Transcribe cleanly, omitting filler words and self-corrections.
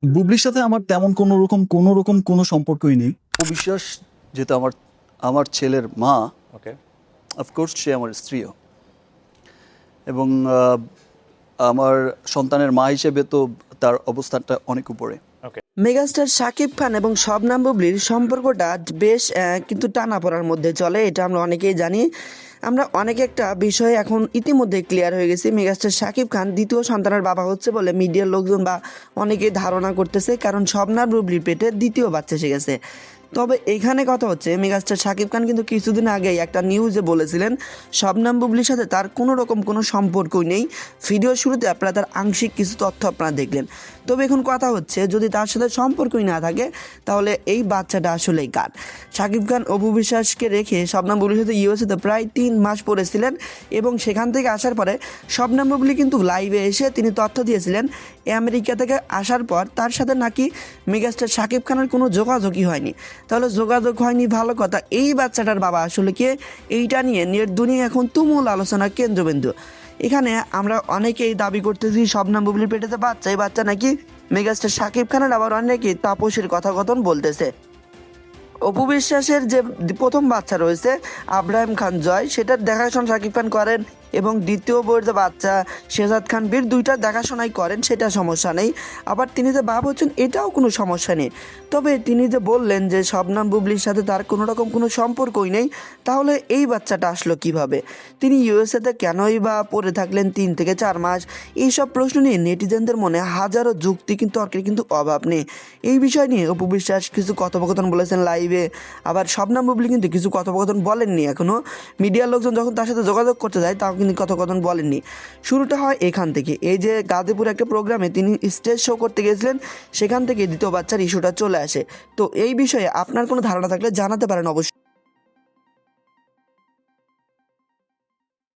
বুবলির সাথে আমার তেমন কোনো রকম কোনো সম্পর্কই নেই। ও বিশ্বাস যেহেতু আমার আমার ছেলের মা, ওকে। অফকোর্স সে আমার স্ত্রীও, এবং আমার সন্তানের মা হিসেবে তো তার অবস্থানটা অনেক উপরে। মেগাস্টার শাকিব খান এবং শবনম বুবলির সম্পর্কটা বেশ কিন্তু টানাপোড়ার মধ্যে চলে, এটা আমরা অনেকেই জানি। আমরা অনেকে একটা বিষয় এখন ইতিমধ্যে ক্লিয়ার হয়ে গেছি, মেগাস্টার শাকিব খান দ্বিতীয় সন্তানের বাবা হচ্ছে বলে মিডিয়ার লোকজন বা অনেকেই ধারণা করতেছে, কারণ শবনম বুবলির পেটে দ্বিতীয় বাচ্চা এসে গেছে। তবে এখানে কথা হচ্ছে, মেগাস্টার শাকিব খান কিন্তু কিছুদিন আগেই একটা নিউজে বলেছিলেন শবনম বুবলির সাথে তার কোনো রকম কোনো সম্পর্কই নেই। ভিডিওর শুরুতে আপনারা তার আংশিক কিছু তথ্য আপনারা দেখলেন। তবে এখন কথা হচ্ছে, যদি তার সাথে সম্পর্কই না থাকে তাহলে এই বাচ্চাটা আসলেই কার? শাকিব খান অপু বিশ্বাসকে রেখে শবনম বুবলির সাথে ইউএসএতে প্রায় 3 মাস পড়েছিলেন, এবং সেখান থেকে আসার পরে শবনম বুবলি কিন্তু লাইভে এসে তিনি তথ্য দিয়েছিলেন আমেরিকা থেকে আসার পর তার সাথে নাকি মেগাস্টার শাকিব খানের কোনো যোগাযোগই হয়নি। তাহলে যোগাযোগ হয়নি ভালো কথা, এই বাচ্চাটার বাবা আসলে কে? এইটা নিয়ে নেট দুনিয়া এখন তুমুল আলোচনার কেন্দ্রবিন্দু। এখানে আমরা অনেকেই দাবি করতেছি শবনম বুবলির পেটেতে বাচ্চা, এই বাচ্চা নাকি মেগাস্টার শাকিব খানের, আবার অনেকেই তাপসীর কথা কথন বলতেছে। অপু বিশ্বাসের যে প্রথম বাচ্চা রয়েছে আব্রাহিম খান জয়, সেটার দেখাশোনা শাকিব খান করেন, এবং দ্বিতীয় বউয়ের যে বাচ্চা শেহজাদ খান বীর, দুইটার দেখাশোনাই করেন, সেটা সমস্যা নেই। আবার তিনি যে বাপ হচ্ছেন এটাও কোনো সমস্যা নেই। তবে তিনি যে বললেন যে শবনম বুবলির সাথে তার কোনো রকম কোনো সম্পর্কই নেই, তাহলে এই বাচ্চাটা আসলো কিভাবে? তিনি ইউএসএতে কেনই বা পড়ে থাকলেন 3 থেকে 4 মাস? এইসব প্রশ্ন নিয়ে নেটিজেনদের মনে হাজারো যুক্তি কিন্তু তর্কের কিন্তু অভাব নেই। এই বিষয় নিয়ে অপু বিশ্বাস কিছু কথোপকথন বলেছেন লাইভে, আবার শবনম বুবলি কিন্তু কিছু কথোপকথন বলেননি এখনও। মিডিয়ার লোকজন যখন তার সাথে যোগাযোগ করতে যায় তাও কিন্তু কথোপকথন বলেননি। শুরুটা হয় এখান থেকে, এই যে গাজীপুর একটা প্রোগ্রামে তিনি স্টেজ শো করতে গিয়েছিলেন, সেখান থেকে দ্বিতীয় বাচ্চার ইস্যুটা চলে আসে। তো এই বিষয়ে আপনার কোনো ধারণা থাকলে জানাতে পারেন অবশ্যই।